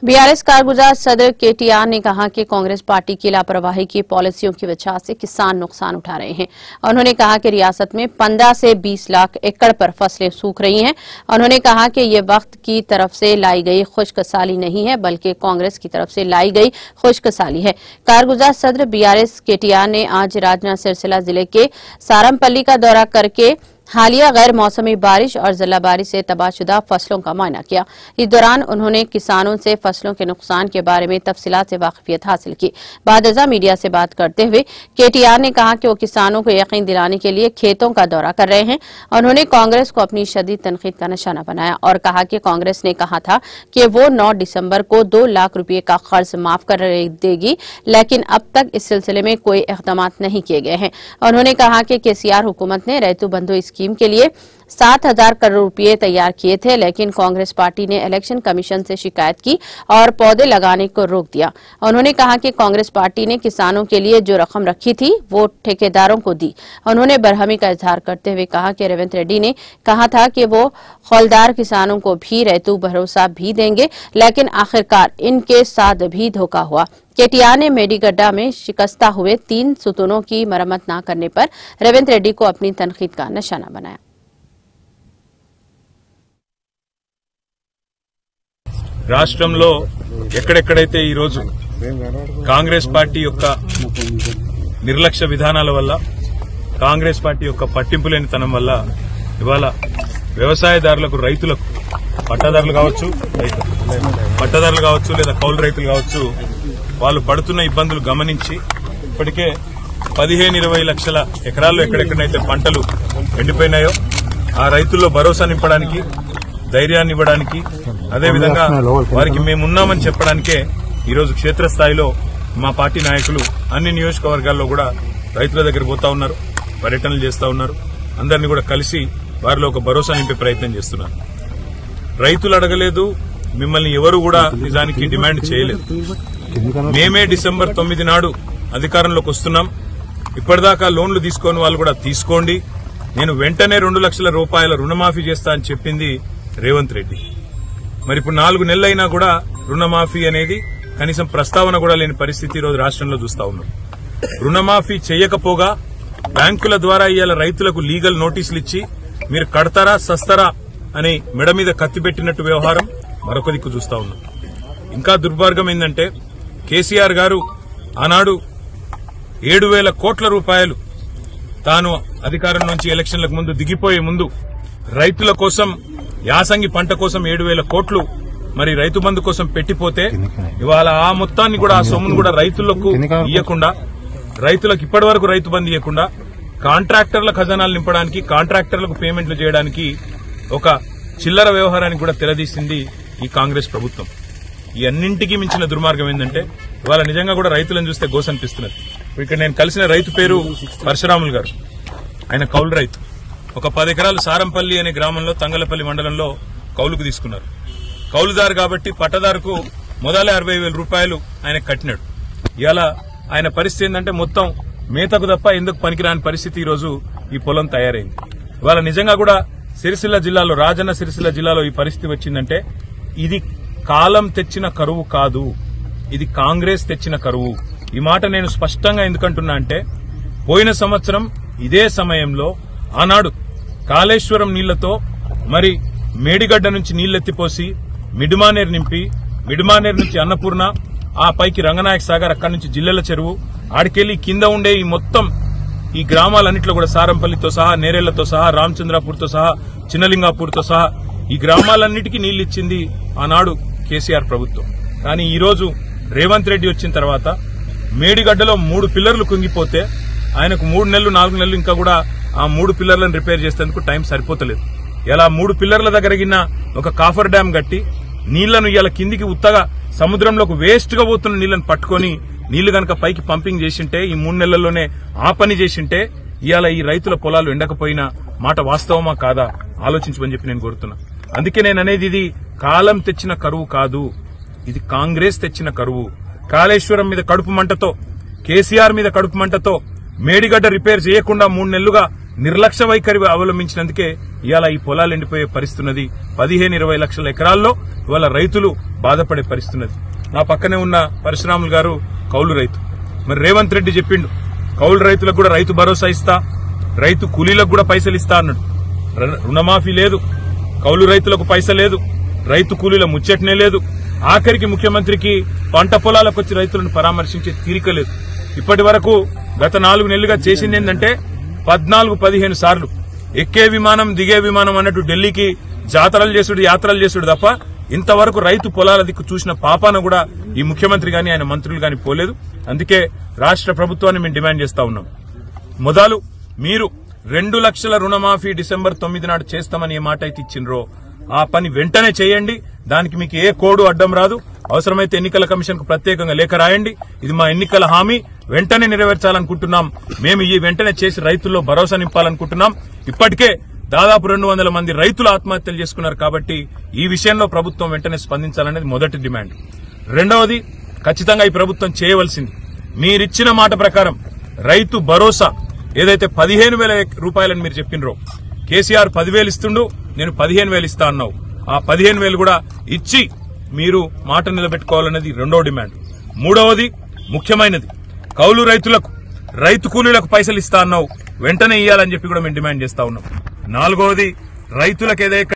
BRS कारगुजार सदर KTR ने कहा कि कांग्रेस पार्टी की लापरवाही की पॉलिसियों की वजह से किसान नुकसान उठा रहे हैं। उन्होंने कहा कि रियासत में 15 से 20 लाख एकड़ पर फसलें सूख रही हैं। उन्होंने कहा कि ये वक्त की तरफ से लाई गई खुश्क साली नहीं है, बल्कि कांग्रेस की तरफ से लाई गई खुश्क साली है। कारगुजार सदर बीआरएस केटीआर ने आज राजना सिरसिला जिले के सारमपल्ली का दौरा करके हालिया गैर मौसमी बारिश और जिलाबारी से तबाहशुदा फसलों का मुआयना किया। इस दौरान उन्होंने किसानों से फसलों के नुकसान के बारे में तफसीलात से वाकिफियत हासिल की। बादजा मीडिया से बात करते हुए केटीआर ने कहा कि वो किसानों को यकीन दिलाने के लिए खेतों का दौरा कर रहे हैं। उन्होंने कांग्रेस को अपनी शदीद तनकीद का निशाना बनाया और कहा कि कांग्रेस ने कहा था कि वो 9 दिसंबर को 2 लाख रुपये का कर्ज माफ कर देगी, लेकिन अब तक इस सिलसिले में कोई इकदाम नहीं किए गए हैं। उन्होंने कहा कि केसीआर हुकूमत ने रैतु बंधु स्कीम के लिए 7,000 करोड़ रुपये तैयार किए थे, लेकिन कांग्रेस पार्टी ने इलेक्शन कमीशन से शिकायत की और पौधे लगाने को रोक दिया। उन्होंने कहा कि कांग्रेस पार्टी ने किसानों के लिए जो रकम रखी थी वो ठेकेदारों को दी। उन्होंने बरहमी का इजहार करते हुए कहा कि रेवंत रेड्डी ने कहा था कि वो खौलदार किसानों को भी रैतु भरोसा भी देंगे, लेकिन आखिरकार इनके साथ भी धोखा हुआ। केटीआर ने मेडीगड्डा में शिकस्ता हुए 3 सुतूनों की मरम्मत न करने पर रेवंत रेड्डी को अपनी तनकीद का निशाना बनाया। రాష్ట్రంలో ఎక్కడెక్కడైతే ఈ రోజు కాంగ్రెస్ పార్టీ యొక్క నిర్లక్ష్య విధానాల వల్ల, కాంగ్రెస్ పార్టీ యొక్క పట్టింపు లేనితనం వల్ల ఇవాళ వ్యవసాయదారులకు, రైతులకు, పట్టాదారులు కావచ్చు లేదా కౌలు రైతులు కావచ్చు, వాళ్ళు పడుతున్న ఇబ్బందులు గమనించి ఇప్పటికే 15-20 లక్షల ఎకరాల్లో ఎక్కడెక్కడైతే పంటలు ఎండిపోయినాయో ఆ రైతుల్లో భరోసా నింపడానికి, ధైర్యాన్ని ఇవ్వడానికి, అదేవిధంగా వారికి మేమున్నామని చెప్పడానికే ఈరోజు క్షేత్రస్థాయిలో మా పార్టీ నాయకులు అన్ని నియోజకవర్గాల్లో కూడా రైతుల దగ్గర పోతా ఉన్నారు, పర్యటనలు చేస్తా ఉన్నారు. అందరినీ కూడా కలిసి వారిలో ఒక భరోసా నింపే ప్రయత్నం చేస్తున్నారు. రైతులు అడగలేదు, మిమ్మల్ని ఎవరు కూడా నిజానికి డిమాండ్ చేయలేదు. మేమే డిసెంబర్ 9 నాడు అధికారంలోకి వస్తున్నాం. ఇప్పటిదాకా లోన్లు తీసుకోని వాళ్ళు కూడా తీసుకోండి, నేను వెంటనే 2 లక్షల రూపాయల రుణమాఫీ చేస్తా అని చెప్పింది రేవంత్ రెడ్డి. మరి ఇప్పుడు 4 నెలలైనా కూడా రుణమాఫీ అనేది కనీసం ప్రస్తావన కూడా లేని పరిస్థితి ఈరోజు రాష్ట్రంలో చూస్తా ఉన్నాం. రుణమాఫీ చేయకపోగా బ్యాంకుల ద్వారా ఇవాళ రైతులకు లీగల్ నోటీసులు ఇచ్చి మీరు కడతారా సస్తారా అని మెడ మీద కత్తి పెట్టినట్టు వ్యవహారం మరొక దిక్కు చూస్తా ఉన్నాం. ఇంకా దుర్మార్గం ఏంటంటే కేసీఆర్ గారు ఆనాడు 7,000 కోట్ల రూపాయలు తాను అధికారం నుంచి ఎలక్షన్లకు ముందు దిగిపోయే ముందు రైతుల కోసం, యాసంగి పంట కోసం 7,000 కోట్లు మరి రైతు బంధు కోసం పెట్టిపోతే ఇవాళ ఆ మొత్తాన్ని కూడా, ఆ సొమ్మును కూడా రైతులకు ఇవ్వకుండా, రైతులకు ఇప్పటి వరకు రైతు బంధు ఇవ్వకుండా కాంట్రాక్టర్ల ఖజానాలు నింపడానికి, కాంట్రాక్టర్లకు పేమెంట్లు చేయడానికి ఒక చిల్లర వ్యవహారానికి కూడా తెరదీసింది ఈ కాంగ్రెస్ ప్రభుత్వం. ఈ అన్నింటికీ మించిన దుర్మార్గం ఏంటంటే ఇవాళ నిజంగా కూడా రైతులను చూస్తే గోసనిపిస్తున్నది. ఇక్కడ నేను కలిసిన రైతు పేరు పరశురాములు గారు. ఆయన కౌలు రైతు. ఒక 10 ఎకరాలు సారంపల్లి అనే గ్రామంలో, తంగలపల్లి మండలంలో కౌలుకు తీసుకున్నారు. కౌలుదారు కాబట్టి పట్టదారుకు మొదలే 60,000 రూపాయలు ఆయన కట్టినాడు. ఇలా ఆయన పరిస్థితి ఏంటంటే మొత్తం మేతకు తప్ప ఎందుకు పనికిరాని పరిస్థితి ఈరోజు ఈ పొలం తయారైంది. ఇవాళ నిజంగా కూడా సిరిసిల్ల జిల్లాలో, రాజన్న సిరిసిల్ల జిల్లాలో ఈ పరిస్థితి వచ్చిందంటే ఇది కాలం తెచ్చిన కరువు కాదు, ఇది కాంగ్రెస్ తెచ్చిన కరువు. ఈ మాట నేను స్పష్టంగా ఎందుకంటున్నా అంటే పోయిన సంవత్సరం ఇదే సమయంలో ఆనాడు కాళేశ్వరం నీళ్లతో మరి మేడిగడ్డ నుంచి నీళ్లెత్తిపోసి మిడ్మానేర్ నింపి, మిడ్మానేర్ నుంచి అన్నపూర్ణ, ఆ పైకి రంగనాయక సాగర్, అక్కడి నుంచి జిల్లెల చెరువు, ఆడికెళ్లి కింద ఉండే ఈ మొత్తం ఈ గ్రామాలన్నింటిలో కూడా సారంపల్లితో సహా, నేరేళ్లతో సహా, రామచంద్రాపూర్తో సహా, చిన్నలింగాపూర్తో సహా ఈ గ్రామాలన్నిటికీ నీళ్లు ఇచ్చింది ఆనాడు కేసీఆర్ ప్రభుత్వం. కానీ ఈ రోజు రేవంత్ రెడ్డి వచ్చిన తర్వాత మేడిగడ్డలో 3 పిల్లర్లు కుంగిపోతే ఆయనకు 3 నెలలు 4 నెలలు ఇంకా కూడా ఆ 3 పిల్లర్లను రిపేర్ చేసేందుకు టైం సరిపోతలేదు. ఇలా 3 పిల్లర్ల దగ్గర గిన్న ఒక కాఫర్ డ్యాం కట్టి నీళ్లను ఇలా కిందికి ఉత్తగా సముద్రంలోకి వేస్ట్ గా పోతున్న నీళ్లను పట్టుకుని నీళ్లు గనక పైకి పంపింగ్ చేసింటే, ఈ 3 నెలల్లోనే ఆ పని చేసింటే ఇవాళ ఈ రైతుల పొలాలు ఎండకపోయిన మాట వాస్తవమా కాదా ఆలోచించమని చెప్పి నేను కోరుతున్నా. అందుకే నేను అనేది ఇది కాలం తెచ్చిన కరువు కాదు, ఇది కాంగ్రెస్ తెచ్చిన కరువు. కాళేశ్వరం మీద కడుపు మంటతో, కేసీఆర్ మీద కడుపు మంటతో మేడిగడ్డ రిపేర్ చేయకుండా 3 నెలలుగా నిర్లక్ష్య వైఖరి అవలంబించినందుకే ఇవాళ ఈ పొలాలు ఎండిపోయే పరిస్థితున్నది. 15-20 లక్షల ఎకరాల్లో ఇవాళ రైతులు బాధపడే పరిస్థితున్నది. నా పక్కనే ఉన్న పరశురాములు గారు కౌలు రైతు. మరి రేవంత్ రెడ్డి చెప్పిండు కౌలు రైతులకు కూడా రైతు భరోసా ఇస్తా, రైతు కూలీలకు కూడా పైసలు ఇస్తా అన్నాడు. రుణమాఫీ లేదు, కౌలు రైతులకు పైసలు లేదు, రైతు కూలీల ముచ్చటనే లేదు. ఆఖరికి ముఖ్యమంత్రికి పంట పొలాలకు వచ్చి రైతులను పరామర్శించే తీరిక లేదు. ఇప్పటి వరకు గత 4 నెలలుగా చేసింది ఏంటంటే 14-15 సార్లు ఎక్కే విమానం దిగే విమానం అన్నట్టు ఢిల్లీకి జాతరలు చేసుడు యాత్రలు చేసుడు తప్ప ఇంతవరకు రైతు పొలాల దిక్కు చూసిన పాపాన కూడా ఈ ముఖ్యమంత్రి గాని ఆయన మంత్రులు గాని పోలేదు. అందుకే రాష్ట్ర ప్రభుత్వాన్ని మేము డిమాండ్ చేస్తా ఉన్నాం. మొదలు మీరు 2 లక్షల రుణమాఫీ డిసెంబర్ 9 నాడు చేస్తామని ఏ మాట అయితే ఇచ్చిండ్రో ఆ పని వెంటనే చేయండి. దానికి మీకు ఏ కోడు అడ్డం రాదు. అవసరమైతే ఎన్నికల కమిషన్ కు ప్రత్యేకంగా లేఖ రాయండి. ఇది మా ఎన్నికల హామీ, వెంటనే నెరవేర్చాలనుకుంటున్నాం. మేము ఈ వెంటనే చేసి రైతుల్లో భరోసా నింపాలనుకుంటున్నాం. ఇప్పటికే దాదాపు 200 మంది రైతులు ఆత్మహత్యలు చేసుకున్నారు. కాబట్టి ఈ విషయంలో ప్రభుత్వం వెంటనే స్పందించాలనేది మొదటి డిమాండ్. రెండవది, ఖచ్చితంగా ఈ ప్రభుత్వం చేయవలసింది మీరిచ్చిన మాట ప్రకారం రైతు భరోసా ఏదైతే 15,000 రూపాయలని మీరు చెప్పినరో, కేసీఆర్ 10,000 ఇస్తుండు, నేను 15,000 ఇస్తా అన్నావు. ఆ 15,000 కూడా ఇచ్చి మీరు మాట నిలబెట్టుకోవాలనేది రెండో డిమాండ్. మూడవది ముఖ్యమైనది, కౌలు రైతులకు రైతు కూలీలకు పైసలు ఇస్తా అన్నావు, వెంటనే ఇవ్వాలని చెప్పి కూడా మేము డిమాండ్ చేస్తా ఉన్నాం. నాలుగవది, రైతులకు ఏదైతే